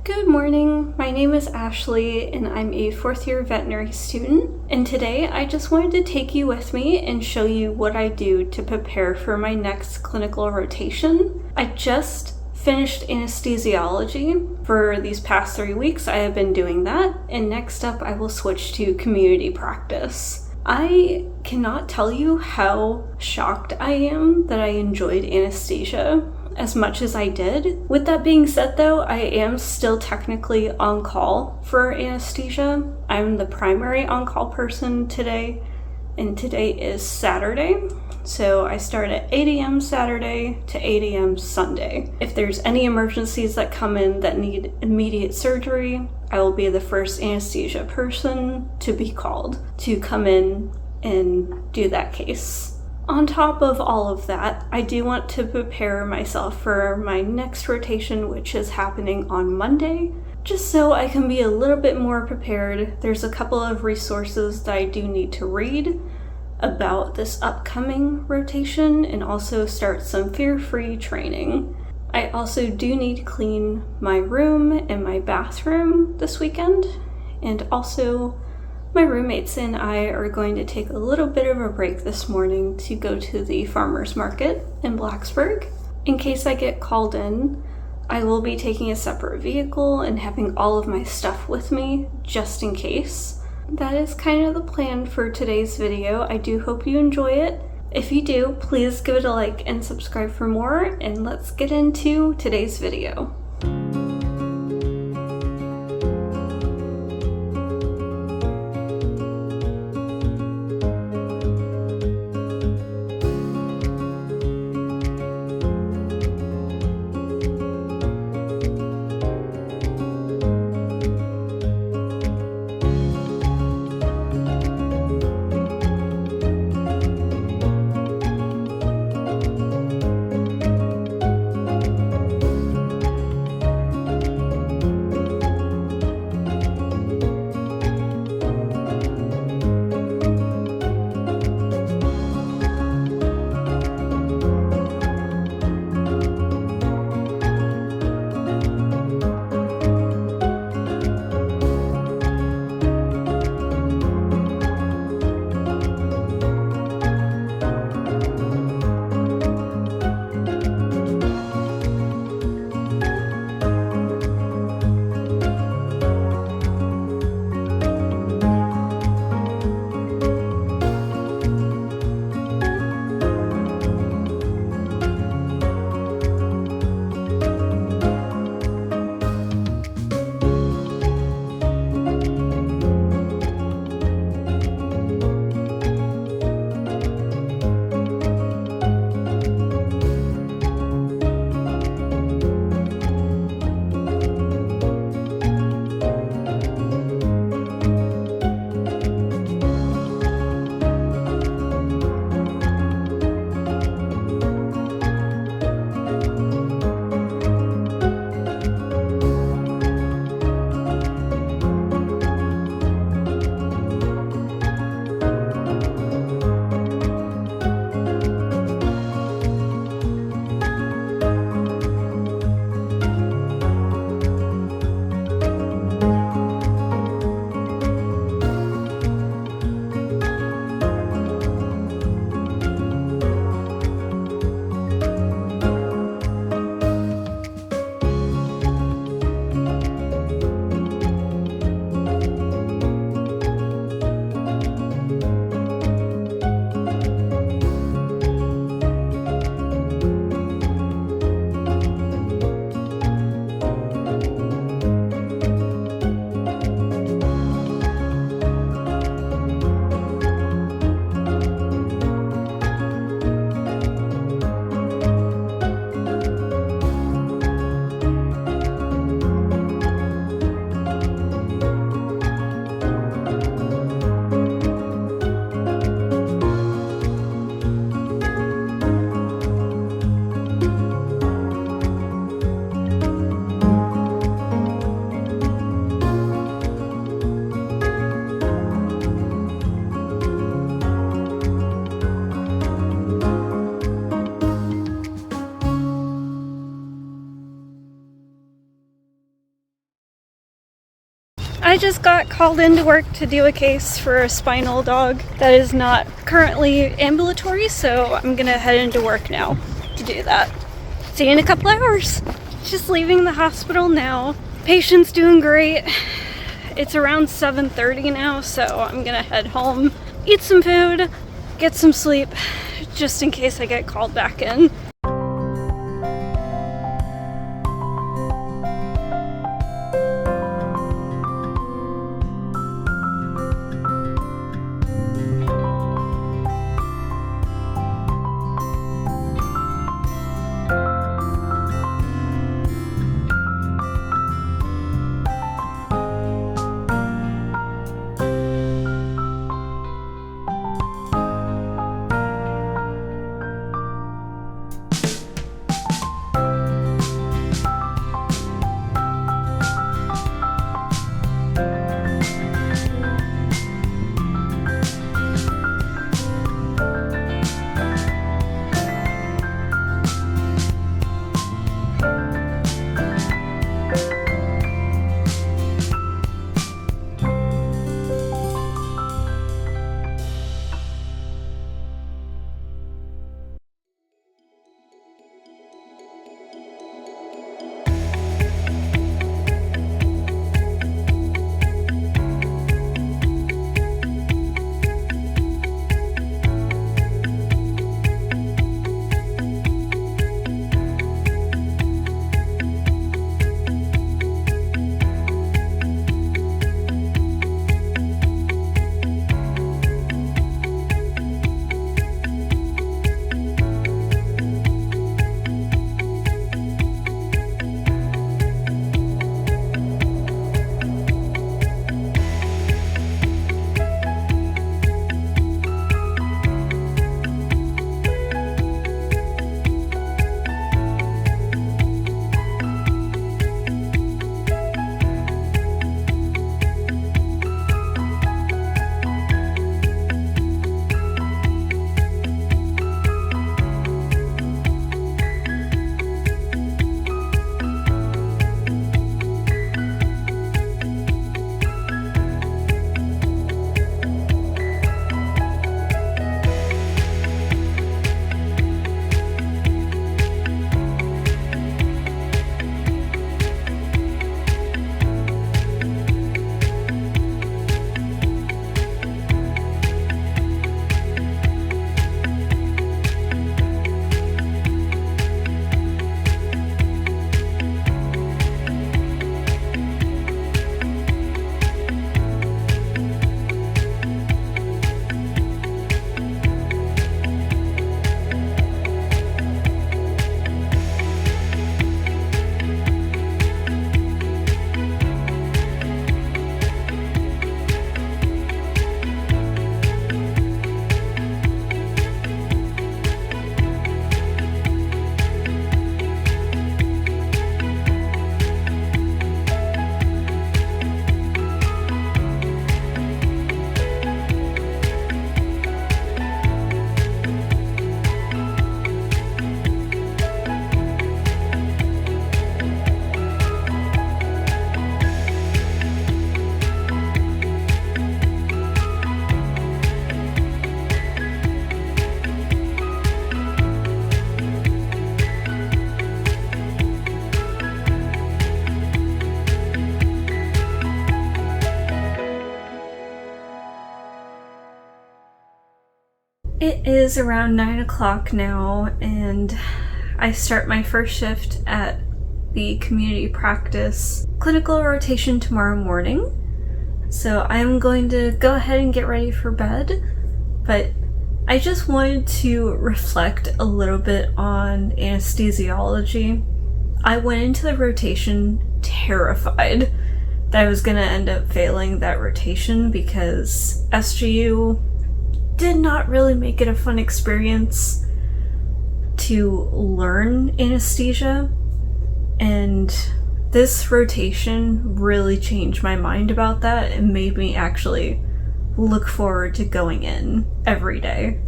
Good morning, my name is Ashley and I'm a fourth year veterinary student, and today I just wanted to take you with me and show you what I do to prepare for my next clinical rotation. I just finished anesthesiology. For these past 3 weeks I have been doing that, and next up I will switch to community practice. I cannot tell you how shocked I am that I enjoyed anesthesia as much as I did. With that being said though, I am still technically on call for anesthesia. I'm the primary on-call person today, and today is Saturday. So I start at 8 a.m. Saturday to 8 a.m. Sunday. If there's any emergencies that come in that need immediate surgery, I will be the first anesthesia person to be called to come in and do that case. On top of all of that, I do want to prepare myself for my next rotation, which is happening on Monday, just so I can be a little bit more prepared. There's a couple of resources that I do need to read about this upcoming rotation and also start some fear-free training. I also do need to clean my room and my bathroom this weekend, and also my roommates and I are going to take a little bit of a break this morning to go to the farmer's market in Blacksburg. In case I get called in, I will be taking a separate vehicle and having all of my stuff with me just in case. That is kind of the plan for today's video. I do hope you enjoy it. If you do, please give it a like and subscribe for more, and let's get into today's video. I just got called into work to do a case for a spinal dog that is not currently ambulatory, so I'm gonna head into work now to do that. See you in a couple hours. Just leaving the hospital now. Patient's doing great. It's around 7:30 now, so I'm gonna head home, eat some food, get some sleep, just in case I get called back in. It is around 9 o'clock now, and I start my first shift at the community practice clinical rotation tomorrow morning. So I'm going to go ahead and get ready for bed, but I just wanted to reflect a little bit on anesthesiology. I went into the rotation terrified that I was going to end up failing that rotation because SGU did not really make it a fun experience to learn anesthesia, and this rotation really changed my mind about that and made me actually look forward to going in every day.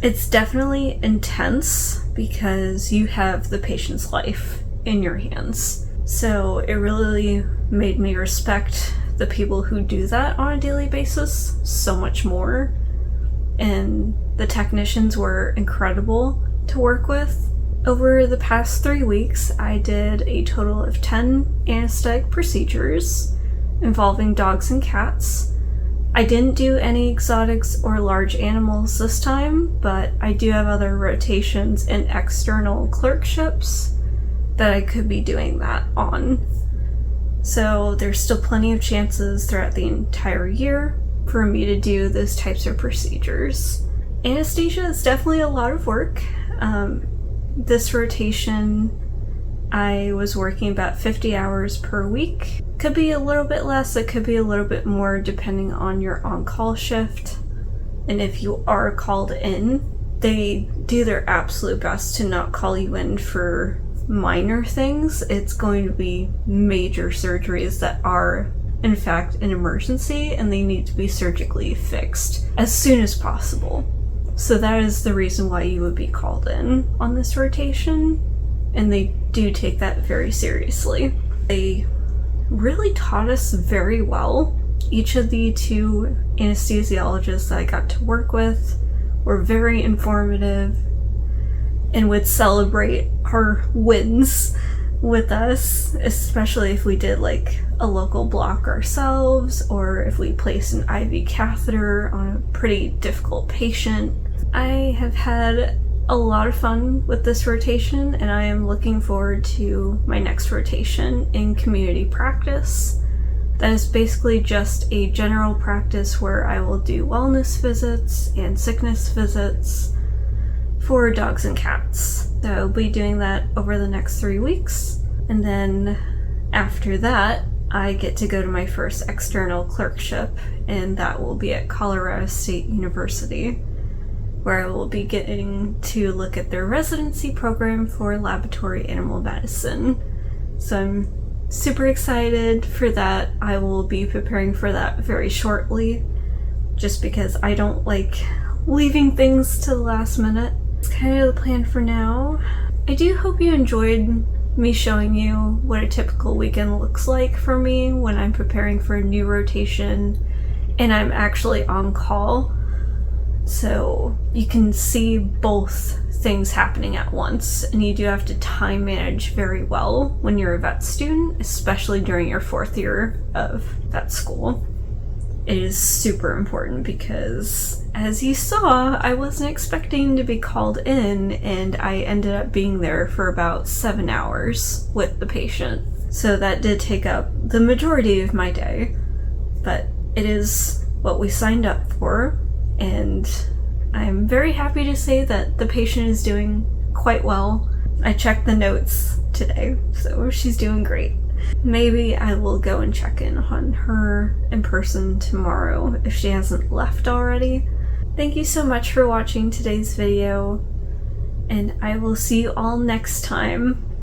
It's definitely intense because you have the patient's life in your hands. So it really made me respect the people who do that on a daily basis so much more. And the technicians were incredible to work with. Over the past 3 weeks, I did a total of 10 anesthetic procedures involving dogs and cats. I didn't do any exotics or large animals this time, but I do have other rotations and external clerkships that I could be doing that on. So there's still plenty of chances throughout the entire year for me to do those types of procedures. Anesthesia is definitely a lot of work. This rotation, I was working about 50 hours per week. Could be a little bit less, it could be a little bit more depending on your on-call shift. And if you are called in, they do their absolute best to not call you in for minor things. It's going to be major surgeries that are in fact an emergency and they need to be surgically fixed as soon as possible. So that is the reason why you would be called in on this rotation, and they do take that very seriously. They really taught us very well. Each of the 2 anesthesiologists that I got to work with were very informative and would celebrate our wins with us, especially if we did like a local block ourselves or if we placed an IV catheter on a pretty difficult patient. I have had a lot of fun with this rotation, and I am looking forward to my next rotation in community practice. That is basically just a general practice where I will do wellness visits and sickness visits for dogs and cats. So I'll be doing that over the next 3 weeks, and then after that I get to go to my first external clerkship, and that will be at Colorado State University, where I will be getting to look at their residency program for laboratory animal medicine. So I'm super excited for that. I will be preparing for that very shortly, just because I don't like leaving things to the last minute. It's kind of the plan for now. I do hope you enjoyed me showing you what a typical weekend looks like for me when I'm preparing for a new rotation and I'm actually on call. So you can see both things happening at once, and you do have to time manage very well when you're a vet student, especially during your 4th year of vet school. It is super important because, as you saw, I wasn't expecting to be called in, and I ended up being there for about 7 hours with the patient. So that did take up the majority of my day, but it is what we signed up for. And I'm very happy to say that the patient is doing quite well. I checked the notes today, so she's doing great. Maybe I will go and check in on her in person tomorrow if she hasn't left already. Thank you so much for watching today's video, and I will see you all next time.